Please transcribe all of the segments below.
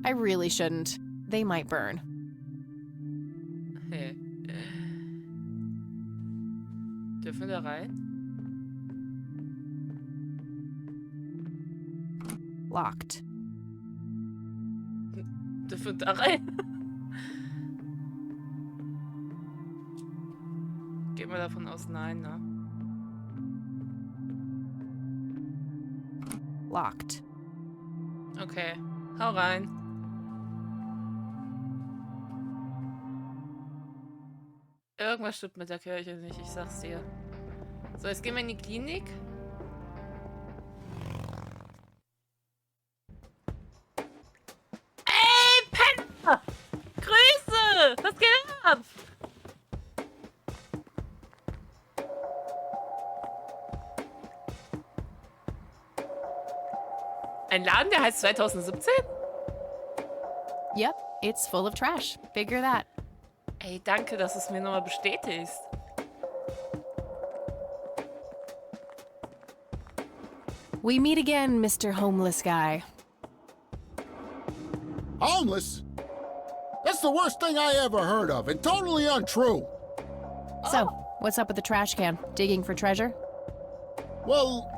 I really shouldn't. They might burn. Hey. Dürfen wir da rein? Locked. Dürfen wir da rein? Gehen wir davon aus, nein, ne? Locked. Okay, hau rein. Irgendwas stimmt mit der Kirche nicht, ich sag's dir. So, jetzt gehen wir in die Klinik. Ey, Penner! Grüße! Was geht ab? Ein Laden, der heißt 2017? Yep, it's full of trash. Figure that. Ey, danke, dass du es mir nochmal bestätigst. We meet again, Mr. Homeless Guy. Homeless? That's the worst thing I ever heard of, and totally untrue. So, what's up with the trash can? Digging for treasure? Well,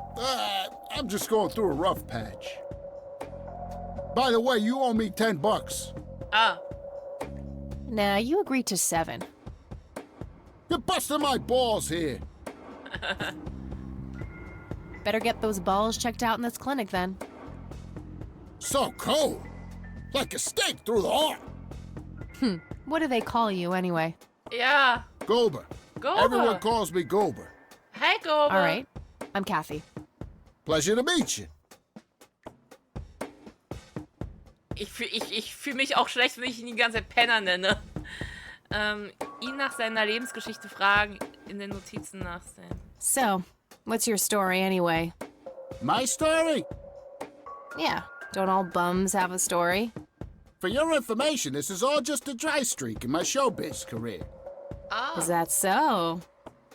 I'm just going through a rough patch. By the way, you owe me $10. Ah, Nah, you agreed to 7. You're busting my balls here. Better get those balls checked out in this clinic then. So cold. Like a stake through the heart. What do they call you anyway? ja. Gober. Gober. Everyone calls me Gober. Hey, Gober. All right, I'm Kathy. Pleasure to meet you. Ich fühle mich auch schlecht, wenn ich ihn die ganze Zeit Penner nenne. Ihn nach seiner Lebensgeschichte fragen, in den Notizen nachsehen. So, what's your story anyway? My story? Yeah, don't all bums have a story? For your information, this is all just a dry streak in my showbiz career. Ah. Is that so?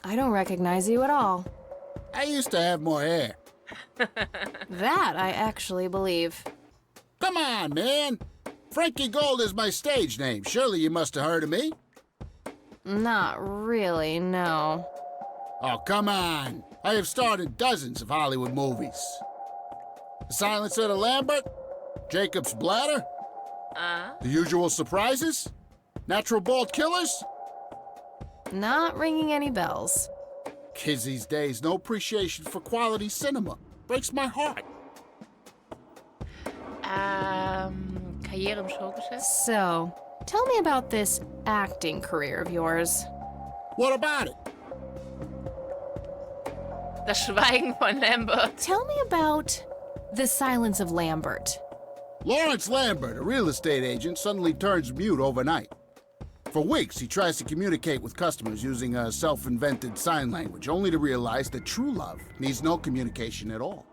I don't recognize you at all. I used to have more hair. That I actually believe. Come on, man. Frankie Gold is my stage name. Surely you must have heard of me. Not really, no. Oh, come on. I have starred in dozens of Hollywood movies. The Silence of the Lambert, Jacob's Bladder, The Usual Surprises, Natural Bald Killers. Not ringing any bells. Kids these days, no appreciation for quality cinema. Breaks my heart. Karriere im Showgeschäft? So, tell me about this acting career of yours. What about it? Das Schweigen von Lambert. Tell me about The Silence of Lambert. Lawrence Lambert, a real estate agent, suddenly turns mute overnight. For weeks, he tries to communicate with customers using a self-invented sign language, only to realize that true love needs no communication at all.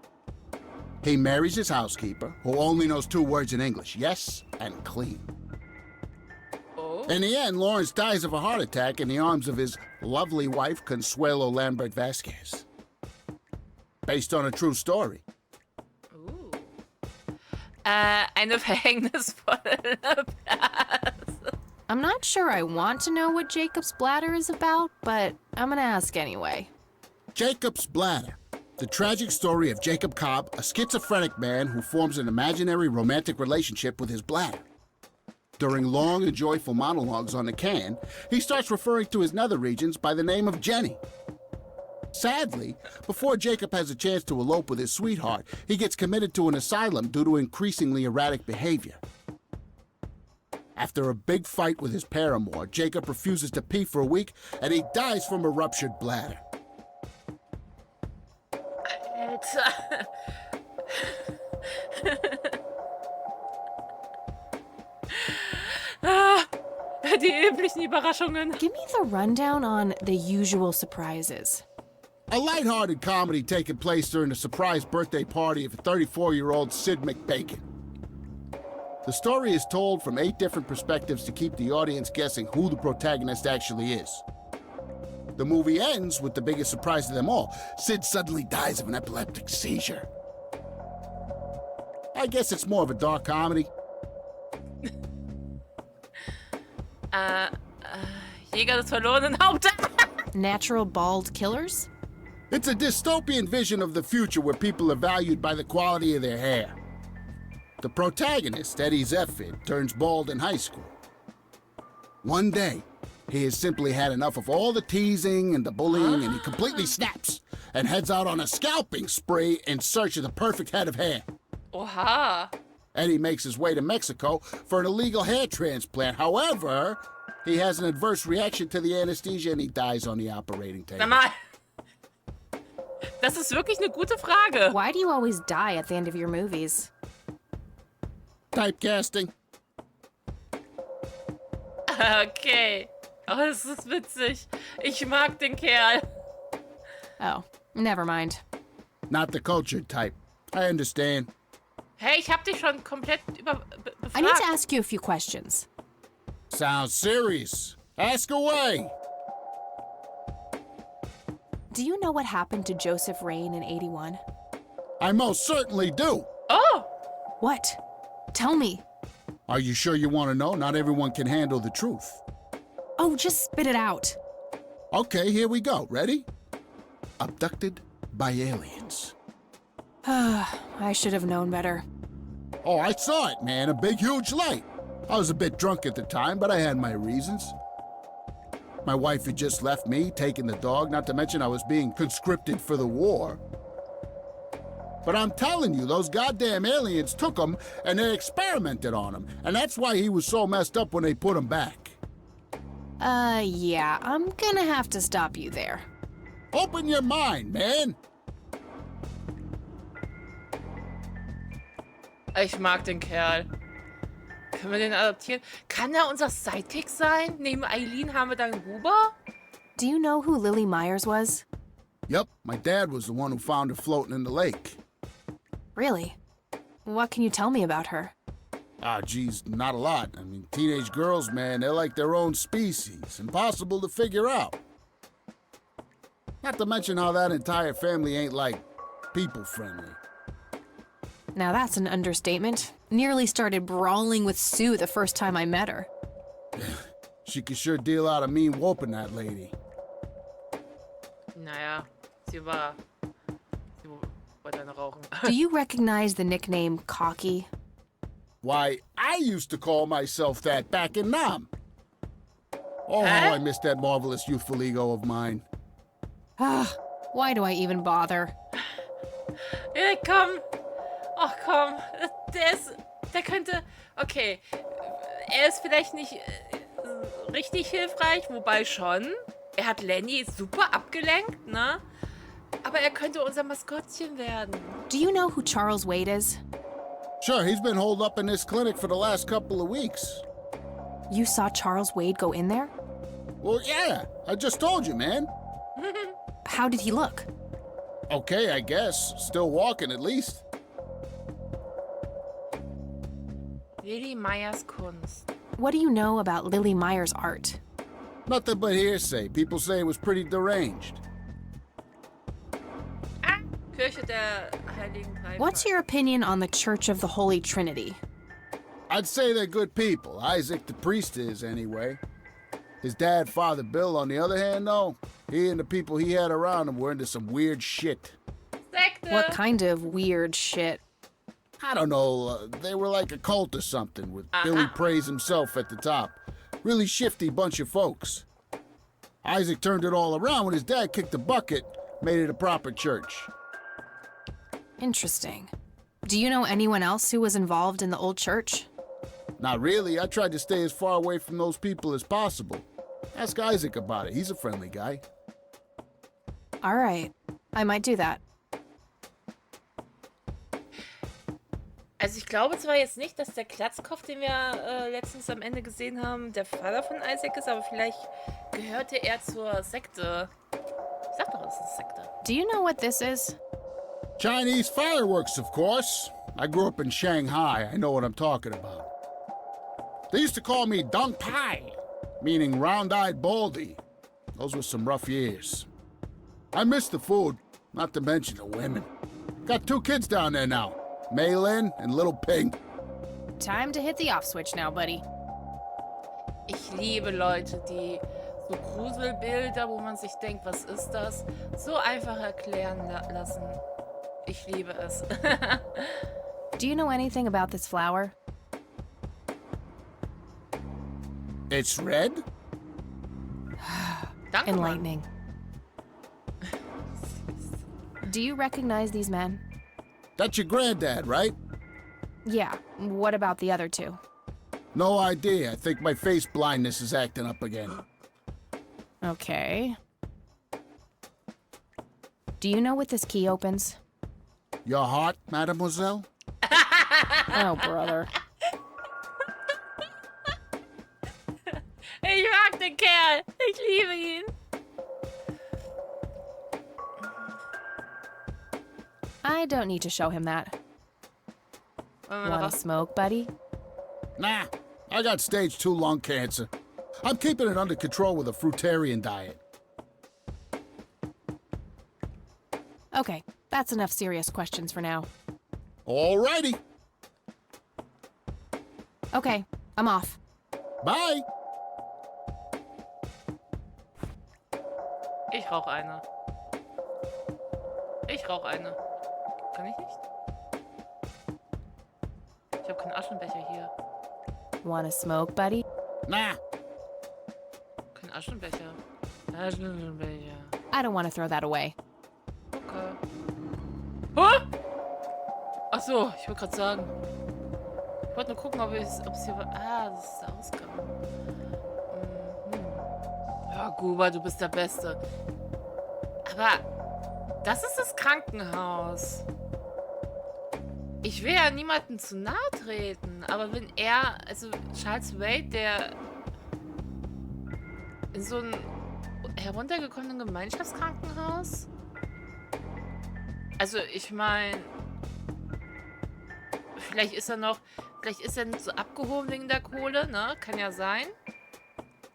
He marries his housekeeper, who only knows 2 words in English, yes and clean. Oh. In the end, Lawrence dies of a heart attack in the arms of his lovely wife, Consuelo Lambert Vasquez. Based on a true story. Eine verhängnisvolle Blase. I'm not sure I want to know what Jacob's Bladder is about, but I'm gonna ask anyway. Jacob's Bladder. The tragic story of Jacob Cobb, a schizophrenic man who forms an imaginary romantic relationship with his bladder. During long and joyful monologues on the can, he starts referring to his nether regions by the name of Jenny. Sadly, before Jacob has a chance to elope with his sweetheart, he gets committed to an asylum due to increasingly erratic behavior. After a big fight with his paramour, Jacob refuses to pee for a week, and he dies from a ruptured bladder. Alter. Die üblichen Überraschungen. Give me the rundown on The Usual Surprises. A lighthearted comedy taking place during the surprise birthday party of 34-year-old Sid McBacon. The story is told from 8 different perspectives to keep the audience guessing who the protagonist actually is. The movie ends with the biggest surprise of them all. Sid suddenly dies of an epileptic seizure. I guess it's more of a dark comedy. Jäger des verlorenen Hauptes. Natural bald killers? It's a dystopian vision of the future where people are valued by the quality of their hair. The protagonist, Eddie Zephyr, turns bald in high school. One day, he has simply had enough of all the teasing and the bullying, and he completely snaps and heads out on a scalping spree in search of the perfect head of hair. Oha. Eddie makes his way to Mexico for an illegal hair transplant. However, he has an adverse reaction to the anesthesia and he dies on the operating table. Sag mal. Das ist wirklich eine gute Frage. Why do you always die at the end of your movies? Typecasting. Okay. Oh, das ist witzig. Ich mag den Kerl. Oh, never mind. Not the cultured type. I understand. Hey, ich hab dich schon komplett I need to befragt. ask you a few questions. Sounds serious. Ask away. Do you know what happened to Joseph Rain in 81? I most certainly do. Oh, What? Tell me. Are you sure you want to know? Not everyone can handle the truth. Oh, just spit it out. Okay, here we go. Ready? Abducted by aliens. I should have known better. Oh, I saw it, man. A big, huge light. I was a bit drunk at the time, but I had my reasons. My wife had just left me, taking the dog, not to mention I was being conscripted for the war. But I'm telling you, those goddamn aliens took him and they experimented on him. And that's why he was so messed up when they put him back. Yeah, I'm gonna have to stop you there. Open your mind, man. ich mag den Kerl. Können wir den adoptieren? Kann er unser Sidekick sein? Neben Eileen haben wir dann Huber? Do you know who Lily Myers was? Yep, my dad was the one who found her floating in the lake. Really? What can you tell me about her? Ah, geez, not a lot. I mean, teenage girls, man, they're like their own species. Impossible to figure out. Not to mention how that entire family ain't, like, people-friendly. Now that's an understatement. Nearly started brawling with Sue the first time I met her. She could sure deal out a mean whooping, that lady. Naja, sie wollte eine rauchen. Do you recognize the nickname Cocky? Why, I used to call myself that back in Nam. Oh, how I miss that marvelous youthful ego of mine. Why do I even bother? Ja, komm. Ach komm. Der könnte. Okay. Er ist vielleicht nicht richtig hilfreich, wobei schon. Er hat Lenny super abgelenkt, ne? Aber er könnte unser Maskottchen werden. Do you know who Charles Wade is? Sure, he's been holed up in this clinic for the last couple of weeks. You saw Charles Wade go in there? Well, yeah, I just told you, man. How did he look? Okay, I guess. Still walking, at least. Lily Meyers Kunst. What do you know about Lily Myers' art? Nothing but hearsay. People say it was pretty deranged. Ah, Kirche der Heiligen Drei. What's your opinion on the Church of the Holy Trinity? I'd say they're good people. Isaac the priest is, anyway. His dad, Father Bill, on the other hand, though, he and the people he had around him were into some weird shit. Sekte. What kind of weird shit? I don't know, they were like a cult or something, with Billy Praise himself at the top. Really shifty bunch of folks. Isaac turned it all around when his dad kicked the bucket, made it a proper church. Interesting. Do you know anyone else who was involved in the old church? Not really. I tried to stay as far away from those people as possible. Ask Isaac about it. He's a friendly guy. All right. I might do that. Also ich glaube zwar jetzt nicht, dass der Glatzkopf, den wir letztens am Ende gesehen haben, der Vater von Isaac ist, aber vielleicht gehörte er zur Sekte. Ich sag doch, es ist eine Sekte. Do you know what this is? Chinese fireworks, of course. I grew up in Shanghai. I know what I'm talking about. They used to call me Dong Pai, meaning round-eyed baldy. Those were some rough years. I miss the food, not to mention the women. Got 2 kids down there now, Maylin and Little Pink. Time to hit the off switch now, buddy. Ich liebe Leute, die so Gruselbilder, wo man sich denkt, was ist das, so einfach erklären lassen. Ich liebe es. Do you know anything about this flower? It's red? Danke, Mann. Enlightening. Do you recognize these men? That's your granddad, right? Yeah. What about the other two? No idea. I think my face blindness is acting up again. Okay. Do you know what this key opens? Your heart, mademoiselle? Oh, brother. Ich mag den Kerl. Ich liebe ihn. I don't need to show him that. Want to smoke, buddy? Nah, I got stage 2 lung cancer. I'm keeping it under control with a fruitarian diet. Okay, that's enough serious questions for now. Alrighty. Okay, I'm off. Bye. Ich rauche eine. Ich rauche eine. Kann ich nicht? Ich habe keinen Aschenbecher hier. Want to smoke, buddy? Nah. Kein Aschenbecher. Aschenbecher. I don't want to throw that away. Okay. Huh? Ach so, ich wollte gerade sagen. Ich wollte nur gucken, ob es hier war. Ah, das ist der Ausgang. Ja, Guba, du bist der Beste. Aber das ist das Krankenhaus. Ich will ja niemandem zu nahe treten, aber wenn er, also Charles Wade, der in so einem heruntergekommenen Gemeinschaftskrankenhaus, also ich meine, vielleicht ist er nicht so abgehoben wegen der Kohle, ne? Kann ja sein.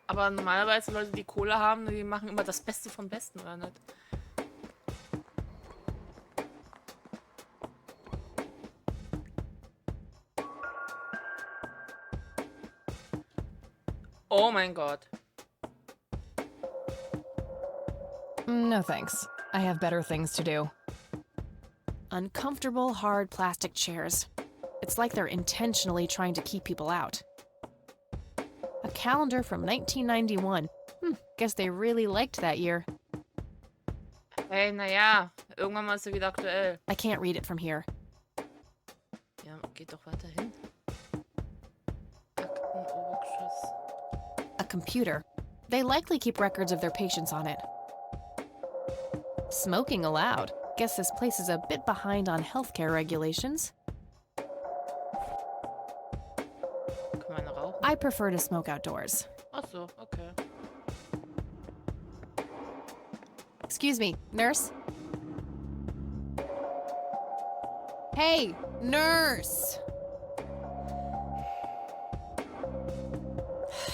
Aber normalerweise Leute, die Kohle haben, die machen immer das Beste vom Besten, oder nicht? Oh mein Gott. No thanks. I have better things to do. Uncomfortable, hard plastic chairs. It's like they're intentionally trying to keep people out. A calendar from 1991. Guess they really liked that year. Hey, naja, irgendwann mal ist sie wieder aktuell. I can't read it from here. Ja, geht doch weiter hin. Aktenoberschuss. A computer. They likely keep records of their patients on it. Smoking allowed. Guess this place is a bit behind on healthcare regulations. Kann man rauchen? I prefer to smoke outdoors. Ach so, okay. Excuse me, nurse? Hey, nurse!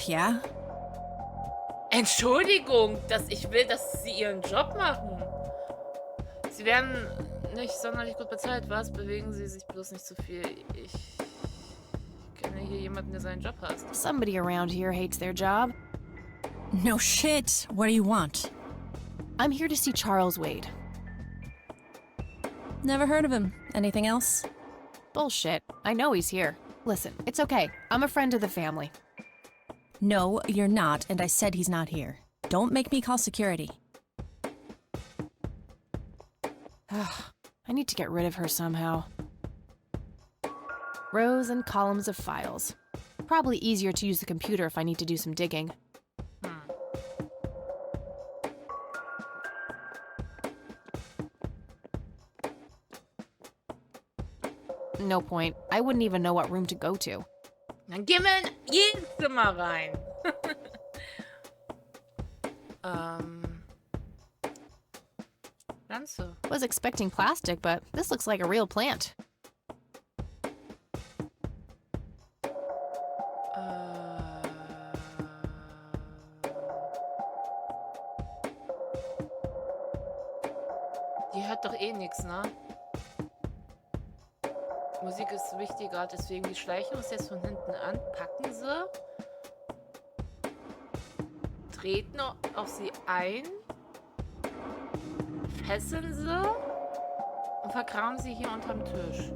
Ja? Entschuldigung, dass ich will, dass Sie Ihren Job machen. Sie werden nicht sonderlich gut bezahlt, was? Bewegen Sie sich bloß nicht zu viel. Ich kenne hier jemanden, der seinen Job hasst. Somebody around here hates their job. No shit. What do you want? I'm here to see Charles Wade. Never heard of him. Anything else? Bullshit. I know he's here. Listen, it's okay. I'm a friend of the family. No, you're not, and I said he's not here. Don't make me call security. I need to get rid of her somehow. Rows and columns of files. Probably easier to use the computer if I need to do some digging. No point. I wouldn't even know what room to go to. Dann gehen wir in jedes Zimmer rein. Pflanze. Was expecting plastic, but this looks like a real plant. Die hört doch eh nix, ne? Musik ist wichtiger, deswegen die Schleichung ist jetzt von hinten an. Packen sie. treten auf sie ein, fesseln sie und vergraben sie hier unterm Tisch.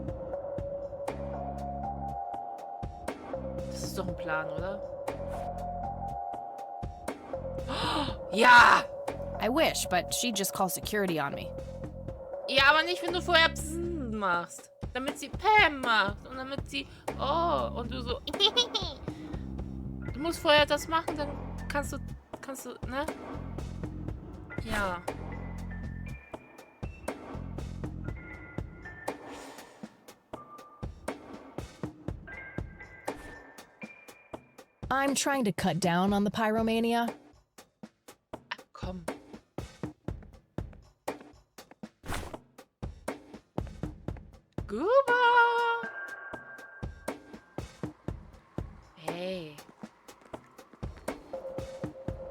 Das ist doch ein Plan, oder? Ja! I wish, but she'd just call security on me. Ja, aber nicht, wenn du vorher Psst machst. Damit sie Pam macht. Und damit sie... Oh, und du so... Du musst vorher das machen, dann kannst du... Ne? Ja. I'm trying to cut down on the pyromania. Komm. Guba! Hey.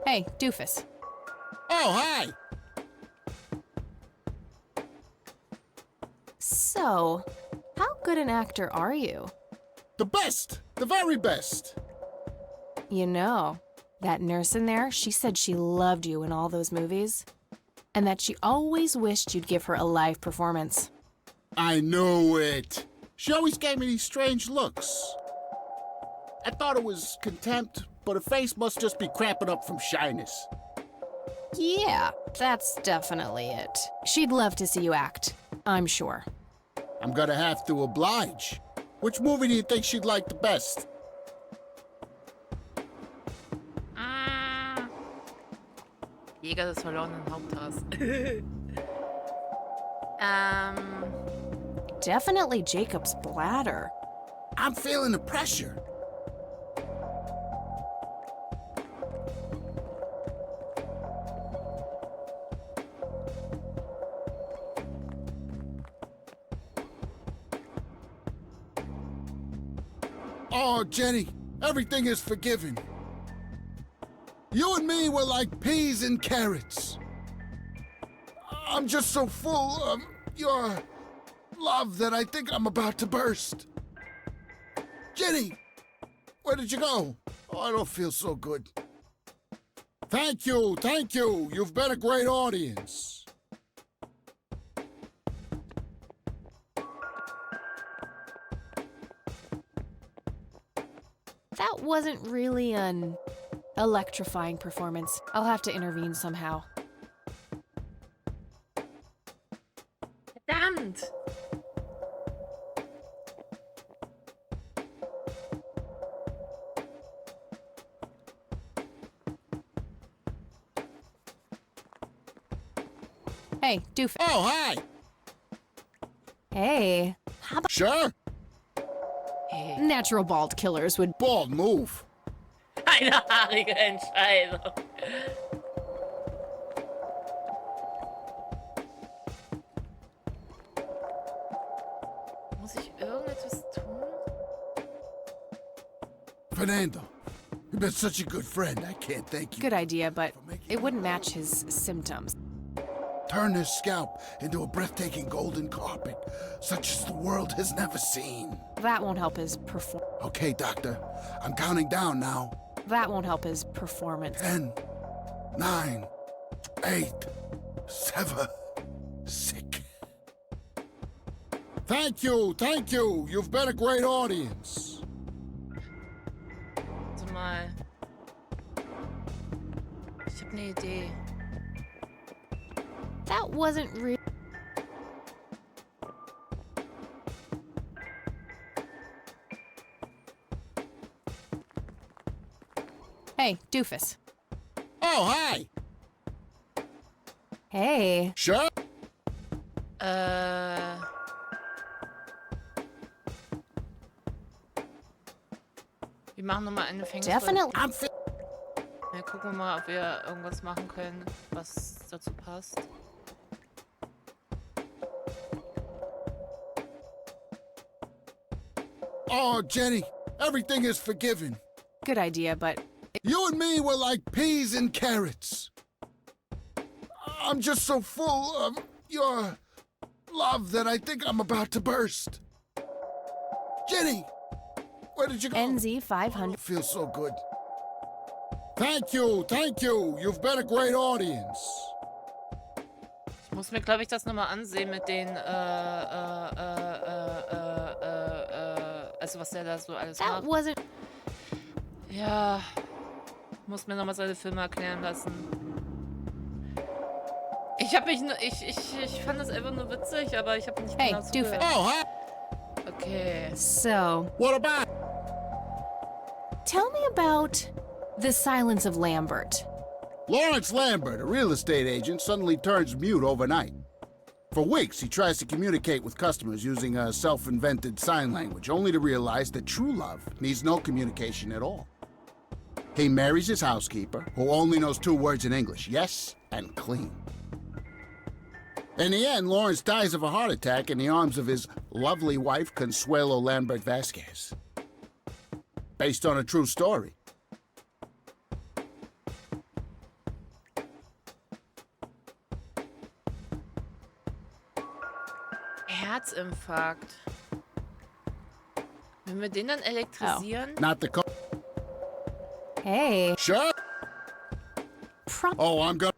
Hey, doofus. Oh, hi! So, how good an actor are you? The best! The very best! You know, that nurse in there, she said she loved you in all those movies. And that she always wished you'd give her a live performance. I knew it. She always gave me these strange looks. I thought it was contempt, but her face must just be cramping up from shyness. Yeah, that's definitely it. She'd love to see you act, I'm sure. I'm gonna have to oblige. Which movie do you think she'd like the best? Jäger des verlorenen Haupthaars. Definitely Jacob's bladder. I'm feeling the pressure. Oh, Jenny, everything is forgiven. You and me were like peas and carrots. I'm just so full of your love that I think I'm about to burst. Jenny, where did you go? Oh, I don't feel so good. Thank you, thank you. You've been a great audience. That wasn't really an electrifying performance. I'll have to intervene somehow. Verdammt! Hey, doofus. Oh, hi. Hey, how about Sure. Hey. natural bald killers would... Bald move. Eine haarige Entscheidung. Muss ich irgendetwas tun? Fernando, you've been such a good friend. I can't thank you. Good idea, but it wouldn't match his symptoms. Turn this scalp into a breathtaking golden carpet, such as the world has never seen. That won't help his Okay, doctor, I'm counting down now. That won't help his performance. 10, 9, 8, 7, 6. Thank you, thank you. You've been a great audience. Warte mal. Ich habe eine Idee. That wasn't real. Hey, doofus. Oh, hi. Hey. Sure. Wir machen nochmal eine Fängnis. Definitely. I'm fi- Ja, gucken wir mal, ob wir irgendwas machen können, was dazu passt. Oh, Jenny, everything is forgiven. Good idea, but You and me were like peas and carrots. I'm just so full of your love that I think I'm about to burst. Jenny, where did you go? NZ I 500. feel so good. Thank you, thank you. You've been a great audience. Ich muss mir, glaube ich, das nochmal ansehen mit den, also was der da so alles That macht. wasn't. Ja, muss mir nochmal seine Filme erklären lassen. Ich habe mich nur, ich fand das einfach nur witzig, aber ich habe nicht Hey, genau zugehört. Doofus. Oh, hi. Okay. So, What about? tell me about the silence of Lambert. Lawrence Lambert, a real estate agent, suddenly turns mute overnight. For weeks, he tries to communicate with customers using a self-invented sign language, only to realize that true love needs no communication at all. He marries his housekeeper, who only knows 2 words in English, yes and clean. In the end, Lawrence dies of a heart attack in the arms of his lovely wife, Consuelo Lambert Vasquez. Based on a true story. Herzinfarkt. Wenn wir den dann elektrisieren? Not the Hey, Sure? Oh, I'm gonna...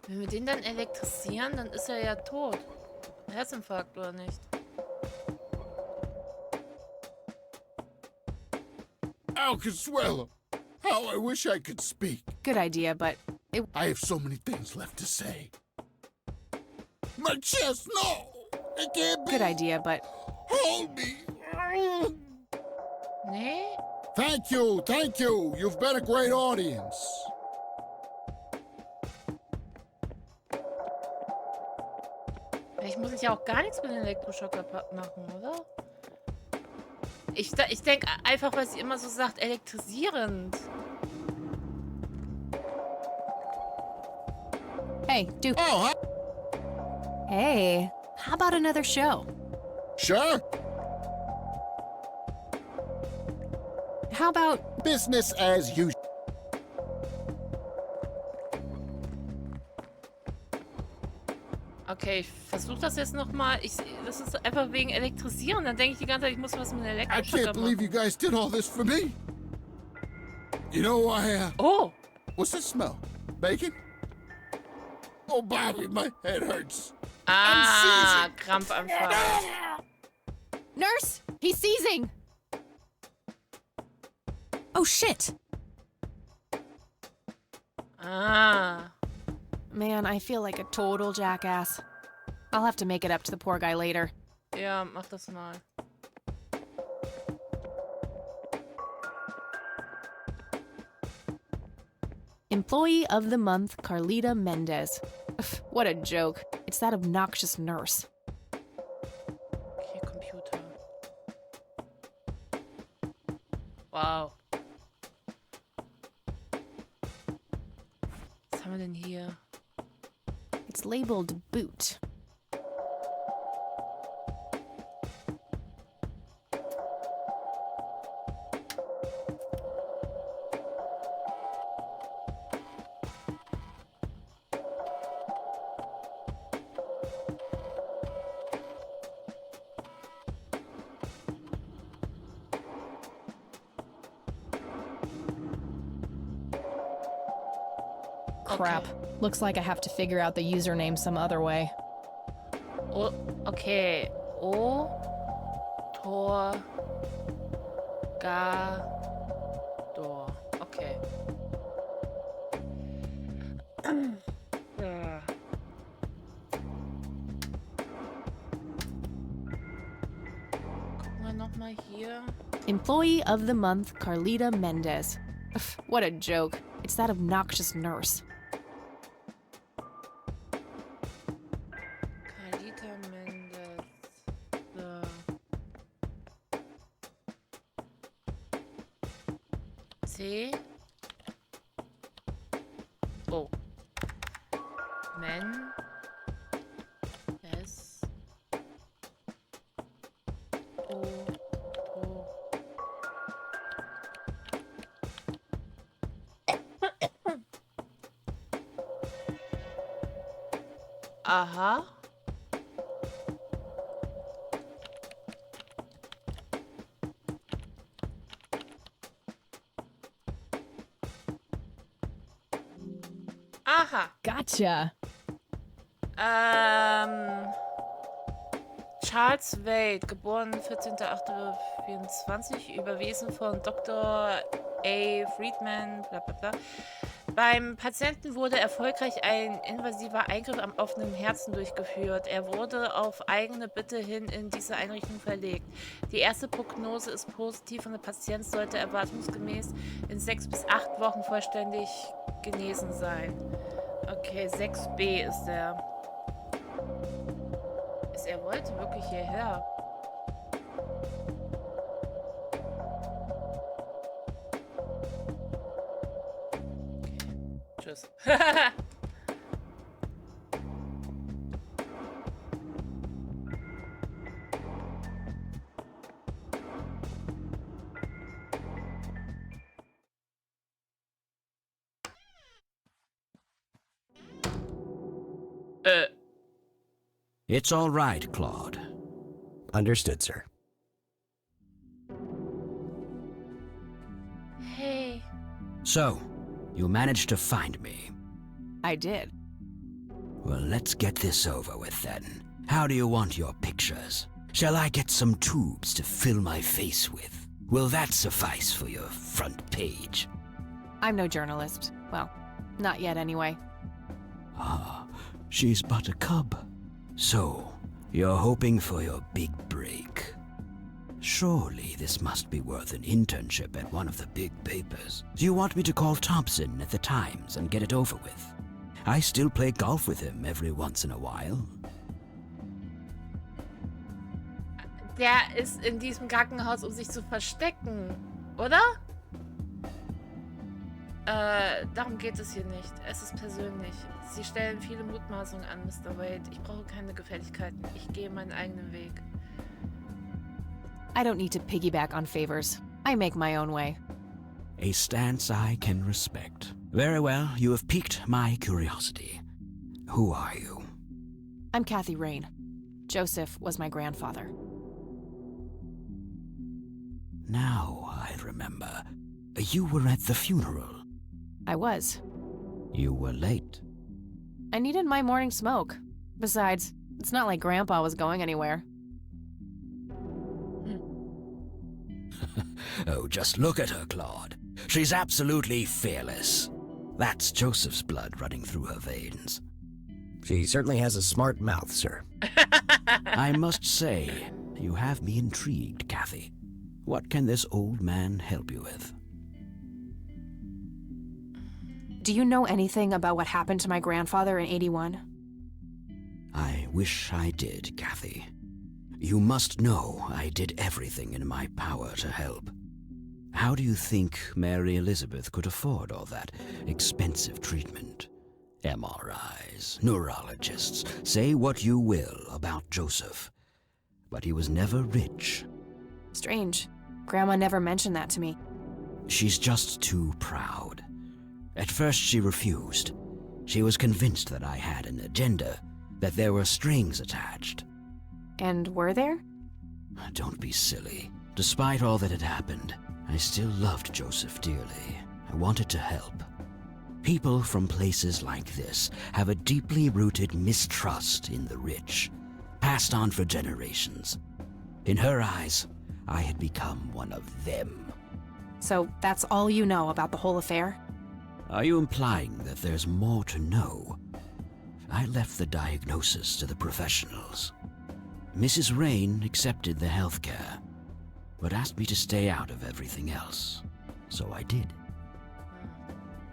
Wenn wir den dann elektrisieren, dann ist er ja tot. Herzinfarkt oder nicht? Oh, Consuelo. How I wish I could speak. good idea, but it. I have so many things left to say. My chest, no! It can't be. Good idea, but Hold me. Nee? Thank you, thank you. You've been a great audience. Vielleicht muss ich ja auch gar nichts mit dem Elektroschocker machen, oder? Ich denke einfach, weil sie immer so sagt, elektrisierend. hey, Doofus. Oh, hi. Hey, how about another show? Sure. How about Business as usual. Okay, ich versuche das jetzt nochmal. Das ist einfach wegen Elektrisieren. Dann denke ich die ganze Zeit, ich muss was mit dem I Elektroschocker can't believe you machen. guys did all this for me. You know, Oh! what's this smell? Bacon? Oh, Bobby, my head hurts. Ah, seizing. Krampfanfall. Nurse? He's seizing. Oh, shit. Ah. Man, I feel like a total jackass. I'll have to make it up to the poor guy later. Ja, mach das mal. Employee of the month, Carlita Mendez. Ugh, what a joke. It's that obnoxious nurse. Okay, Computer. Wow. Was haben wir denn hier? It's labeled boot. Crap. Looks like I have to figure out the username some other way. Oh, okay. O, Tor, Ga, Dor. Okay. Ja. Gucken wir nochmal hier. Employee of the month, Carlita Mendez. Ugh, what a joke. It's that obnoxious nurse. Carlita Mendez. So. C. Oh. Men. S. O. O. Aha. Aha. Gotcha. Charles Wade, geboren 14.08.24, überwiesen von Dr. A. Friedman, bla bla bla. Beim Patienten wurde erfolgreich ein invasiver Eingriff am offenen Herzen durchgeführt. Er wurde auf eigene Bitte hin in diese Einrichtung verlegt. Die erste Prognose ist positiv und der Patient sollte erwartungsgemäß in 6 bis 8 Wochen vollständig genesen sein. Okay, 6b ist er. Er wollte wirklich hierher. Okay. Tschüss. It's all right, Claude. Understood, sir. Hey. So, you managed to find me. I did. Well, let's get this over with then. How do you want your pictures? Shall I get some tubes to fill my face with? Will that suffice for your front page? I'm no journalist. Well, not yet anyway. Ah, she's but a cub. So, you're hoping for your big break. Surely this must be worth an internship at one of the big papers. Do you want me to call Thompson at the Times and get it over with? I still play golf with him every once in a while. Der ist in diesem Krankenhaus, um sich zu verstecken, oder? Darum geht es hier nicht. Es ist persönlich. Sie stellen viele Mutmaßungen an, Mr. Wade. Ich brauche keine Gefälligkeiten. Ich gehe meinen eigenen Weg. I don't need to piggyback on favors. I make my own way. A stance I can respect. Very well, you have piqued my curiosity. Who are you? I'm Kathy Rain. Joseph was my grandfather. Now I remember. You were at the funeral. I was. You were late. I needed my morning smoke. Besides, it's not like Grandpa was going anywhere. Oh, just look at her, Claude. She's absolutely fearless. That's Joseph's blood running through her veins. She certainly has a smart mouth, sir. I must say, you have me intrigued, Kathy. What can this old man help you with? Do you know anything about what happened to my grandfather in '81? I wish I did, Kathy. You must know I did everything in my power to help. How do you think Mary Elizabeth could afford all that expensive treatment? MRIs, neurologists, say what you will about Joseph. But he was never rich. Strange. Grandma never mentioned that to me. She's just too proud. At first she refused. She was convinced that I had an agenda, that there were strings attached. And were there? Don't be silly. Despite all that had happened, I still loved Joseph dearly. I wanted to help. People from places like this have a deeply rooted mistrust in the rich, passed on for generations. In her eyes, I had become one of them. So that's all you know about the whole affair? Are you implying that there's more to know? I left the diagnosis to the professionals. Mrs. Rain accepted the health care, but asked me to stay out of everything else. So I did.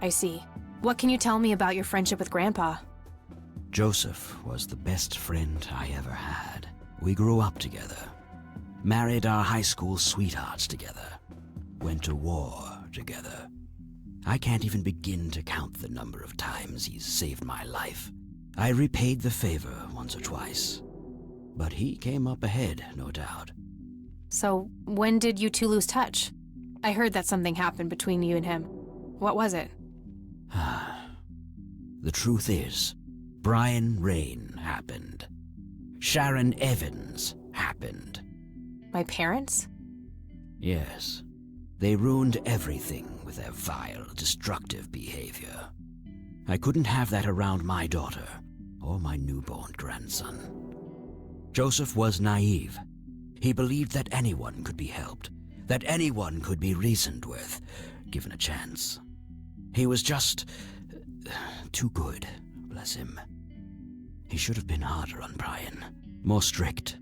I see. What can you tell me about your friendship with Grandpa? Joseph was the best friend I ever had. We grew up together, married our high school sweethearts together, went to war together. I can't even begin to count the number of times he's saved my life. I repaid the favor once or twice, but he came up ahead, no doubt. So, when did you two lose touch? I heard that something happened between you and him. What was it? The truth is, Brian Rain happened. Sharon Evans happened. My parents? Yes. They ruined everything with their vile, destructive behavior. I couldn't have that around my daughter or my newborn grandson. Joseph was naive. He believed that anyone could be helped, that anyone could be reasoned with, given a chance. He was just too good, bless him. He should have been harder on Brian, more strict.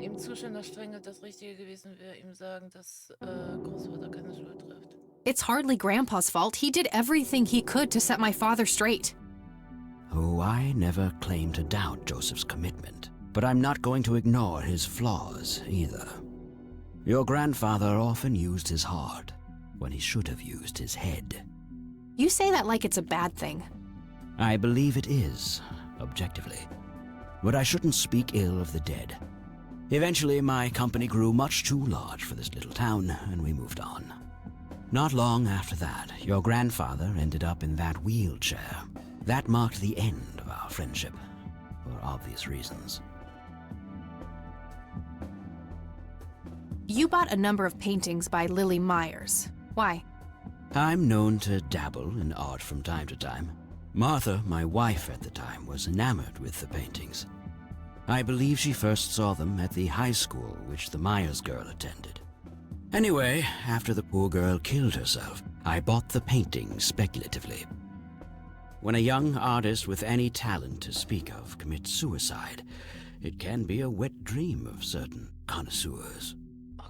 Ihm zustimmen, dass strenge das Richtige gewesen wäre, ihm sagen, dass Großvater keine Schuld trifft. It's hardly Grandpa's fault. He did everything he could to set my father straight. Oh, I never claimed to doubt Joseph's commitment, but I'm not going to ignore his flaws either. Your grandfather often used his heart when he should have used his head. You say that like it's a bad thing. I believe it is, objectively. But I shouldn't speak ill of the dead. Eventually, my company grew much too large for this little town, and we moved on. Not long after that, your grandfather ended up in that wheelchair. That marked the end of our friendship, for obvious reasons. You bought a number of paintings by Lily Myers. Why? I'm known to dabble in art from time to time. Martha, my wife at the time, was enamored with the paintings. I believe she first saw them at the high school which the Myers girl attended. Anyway, after the poor girl killed herself, I bought the paintings speculatively. When a young artist with any talent to speak of commits suicide, it can be a wet dream of certain connoisseurs.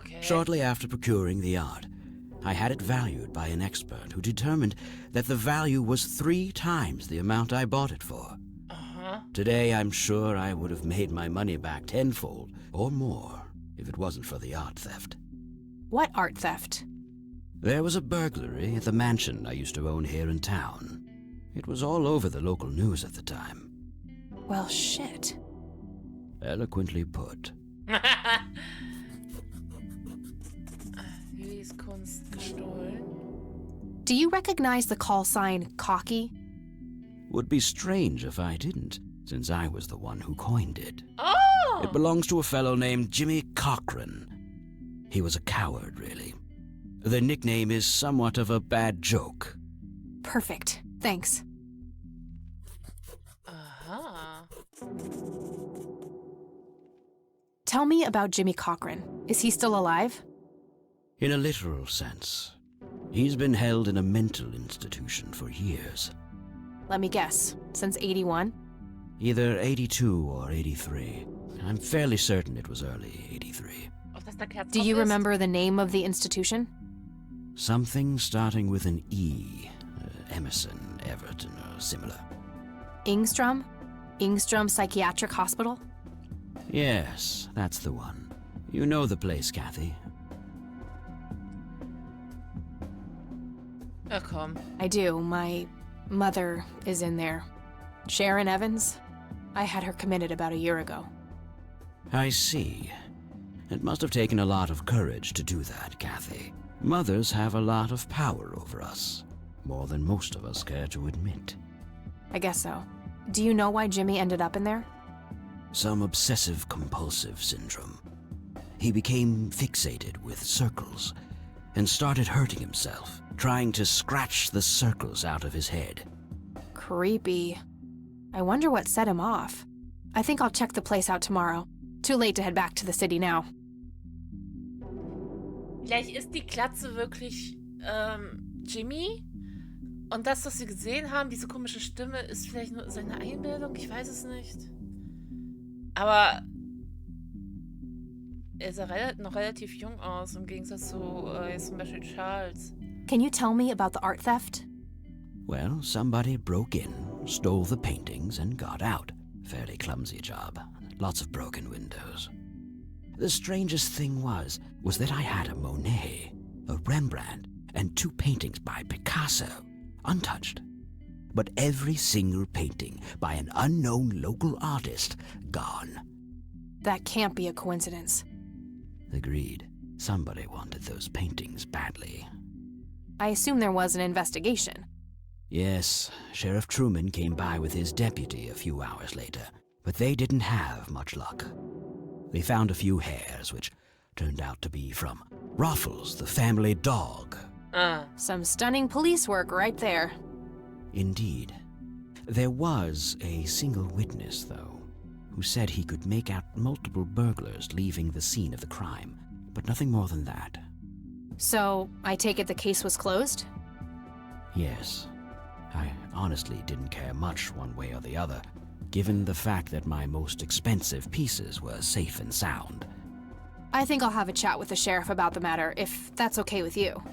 Okay. Shortly after procuring the art, I had it valued by an expert who determined that the value was 3 times the amount I bought it for. Today, I'm sure I would have made my money back tenfold or more if it wasn't for the art theft. What art theft? There was a burglary at the mansion I used to own here in town. It was all over the local news at the time. Well, shit. Eloquently put. Lillys Kunst gestohlen. Do you recognize the call sign Cocky? Would be strange if I didn't, since I was the one who coined it. Oh! It belongs to a fellow named Jimmy Cochran. He was a coward, really. The nickname is somewhat of a bad joke. Perfect. Thanks. Tell me about Jimmy Cochran. Is he still alive? In a literal sense. He's been held in a mental institution for years. Let me guess. Since 81? Either 82 or 83. I'm fairly certain it was early 83. Ob das der Kerzkopf Do you ist? remember the name of the institution? Something starting with an E. Emerson, Everton, or similar. Ingstrom? Ingstrom Psychiatric Hospital? Yes, that's the one. You know the place, Kathy. Ja, komm. I do. My mother is in there. Sharon Evans? I had her committed about a year ago. I see. It must have taken a lot of courage to do that, Kathy. Mothers have a lot of power over us. More than most of us care to admit. I guess so. Do you know why Jimmy ended up in there? Some obsessive-compulsive syndrome. He became fixated with circles and started hurting himself, trying to scratch the circles out of his head. Creepy. I wonder what set him off. I think I'll check the place out tomorrow. Too late to head back to the city now. Vielleicht ist die Glatze wirklich Jimmy. Und das, was wir gesehen haben, diese komische Stimme, ist vielleicht nur seine Einbildung. Ich weiß es nicht. Aber er sah noch relativ jung aus, im Gegensatz zu jetzt zum Beispiel Charles. Can you tell me about the art theft? Well, somebody broke in, stole the paintings, and got out. Fairly clumsy job. Lots of broken windows. The strangest thing was that I had a Monet, a Rembrandt, and 2 paintings by Picasso, untouched. But every single painting by an unknown local artist, gone. That can't be a coincidence. Agreed. Somebody wanted those paintings badly. I assume there was an investigation. Yes, Sheriff Truman came by with his deputy a few hours later, but they didn't have much luck. They found a few hairs, which turned out to be from Ruffles, the family dog. Ah. Some stunning police work right there. Indeed. There was a single witness, though, who said he could make out multiple burglars leaving the scene of the crime, but nothing more than that. So, I take it the case was closed? Yes. I honestly didn't care much one way or the other, given the fact that my most expensive pieces were safe and sound. I think I'll have a chat with the sheriff about the matter, if that's okay with you.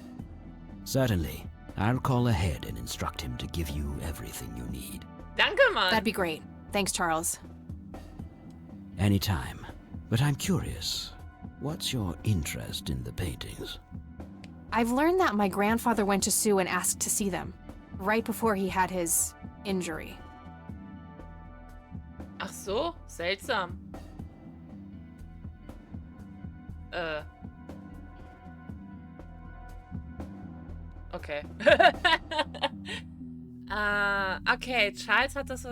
Certainly. I'll call ahead and instruct him to give you everything you need. Danke, Mann. That'd be great. Thanks, Charles. Anytime. But I'm curious, what's your interest in the paintings? I've learned that my grandfather went to Sue and asked to see them, right before he had his injury. Ach so, seltsam. Okay. Okay, Charles hat das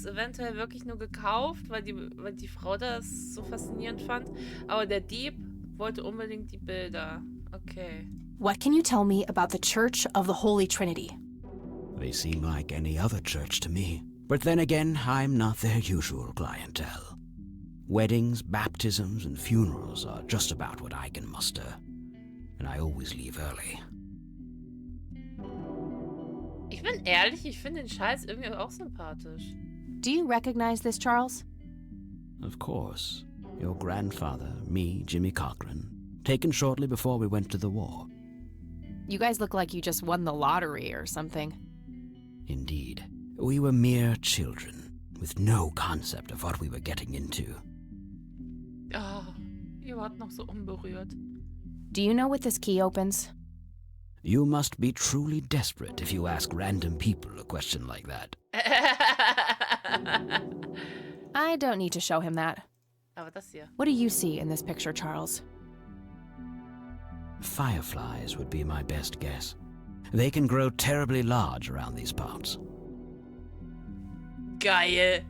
eventuell wirklich nur gekauft, weil die Frau das so faszinierend fand. Aber der Dieb wollte unbedingt die Bilder. Okay. What can you tell me about the Church of the Holy Trinity? They seem like any other church to me. But then again, I'm not their usual clientele. Weddings, baptisms, and funerals are just about what I can muster. And I always leave early. Ich bin ehrlich, ich finde den Charles irgendwie auch sympathisch. Do you recognize this, Charles? Of course. Your grandfather, me, Jimmy Cochran, taken shortly before we went to the war. You guys look like you just won the lottery or something. Indeed. We were mere children, with no concept of what we were getting into. Ah, ihr wart noch so unberührt. Do you know what this key opens? You must be truly desperate if you ask random people a question like that. I don't need to show him that. Aber das hier. What do you see in this picture, Charles? Fireflies would be my best guess. They can grow terribly large around these parts. Geil.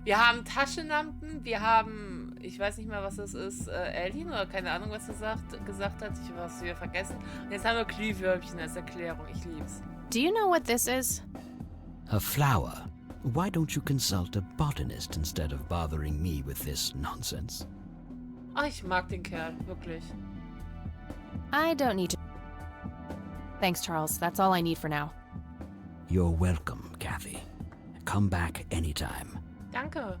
Wir haben Taschenlampen, wir haben, ich weiß nicht mehr, was das ist, Alien oder keine Ahnung, was er gesagt hat. Ich habe es wieder vergessen. Und jetzt haben wir Glühwürmchen als Erklärung. Ich lieb's. Do you know what this is? A flower. Why don't you consult a botanist instead of bothering me with this nonsense? Ach, ich mag den Kerl, wirklich. I don't need to. Thanks, Charles. That's all I need for now. You're welcome, Kathy. Come back anytime. Danke.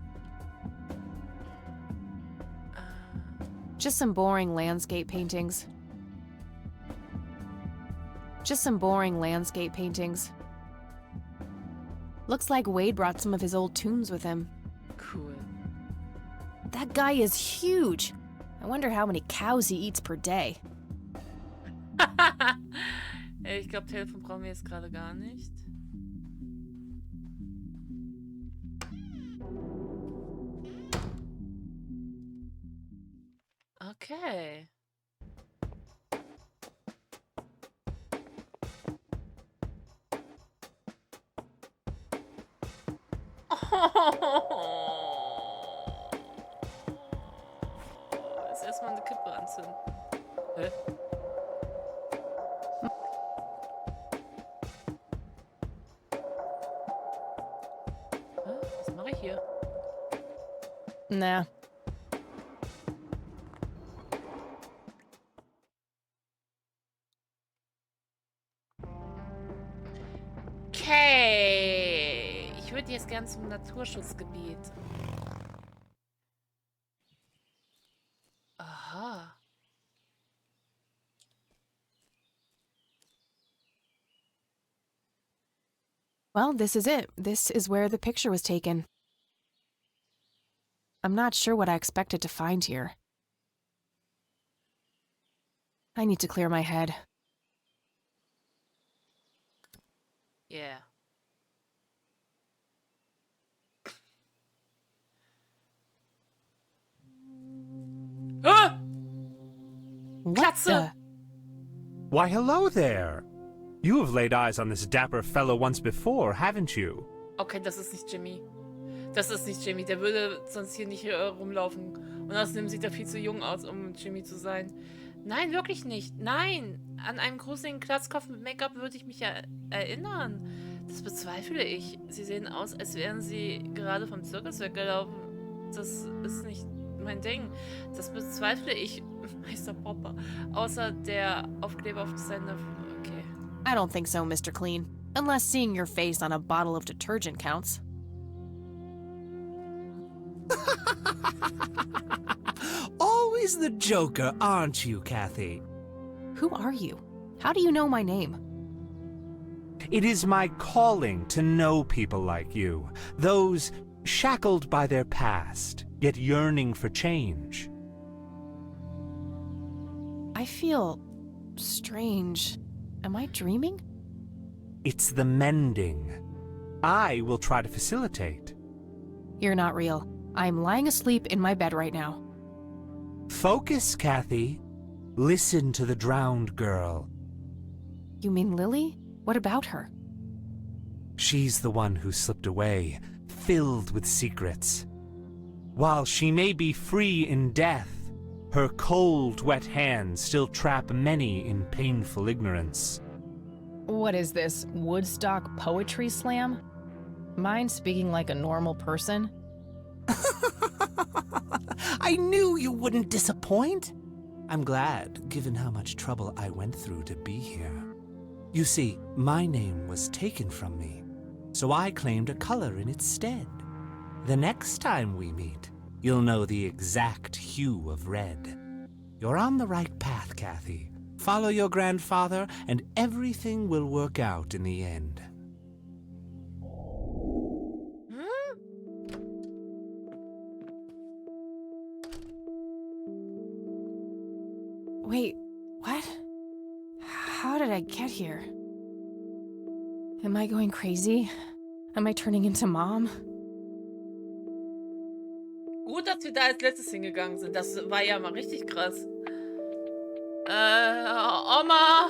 Just some boring landscape paintings. Just some boring landscape paintings. Looks like Wade brought some of his old tunes with him. Cool. That guy is huge. I wonder how many cows he eats per day. Ich glaube, Telefon brauchen wir jetzt gerade gar nicht. Okay. Jetzt erstmal eine Kippe anzünden. Hä? Was mache ich hier? Nah. Okay. Ich würde jetzt gern zum Naturschutzgebiet. Aha. Well, this is it. This is where the picture was taken. I'm not sure what I expected to find here. I need to clear my head. Yeah. Ah! What Katze! the? Why, hello there! You have laid eyes on this dapper fellow once before, haven't you? Okay, das ist nicht Jimmy. Das ist nicht Jimmy. Der würde sonst hier nicht rumlaufen Und außerdem sieht er viel zu jung aus, um Jimmy zu sein. Nein, wirklich nicht. Nein. An einen gruseligen Glatzkopf mit Make-up würde ich mich ja erinnern. Das bezweifle ich. Sie sehen aus, als wären sie gerade vom Zirkus weggelaufen. Das ist nicht mein Ding. Das bezweifle ich, Meister Popper. Außer der Aufkleber auf seiner... Okay. I don't think so, Mr. Clean. Unless seeing your face on a bottle of detergent counts. Always the joker, aren't you, Kathy? Who are you? How do you know my name? It is my calling to know people like you, those shackled by their past, yet yearning for change. I feel strange. Am I dreaming? It's the mending. I will try to facilitate. You're not real. I'm lying asleep in my bed right now. Focus, Kathy. Listen to the drowned girl. You mean Lily? What about her? She's the one who slipped away, filled with secrets. While she may be free in death, her cold, wet hands still trap many in painful ignorance. What is this, Woodstock Poetry Slam? Mind speaking like a normal person? I knew you wouldn't disappoint. I'm glad, given how much trouble I went through to be here. You see, my name was taken from me, so I claimed a color in its stead. The next time we meet, you'll know the exact hue of red. You're on the right path, Kathy. Follow your grandfather, and everything will work out in the end. Wait, what? How did I get here? Am I going crazy? Am I turning into Mom? Gut, dass wir da als letztes hingegangen sind. Das war ja mal richtig krass. Oma!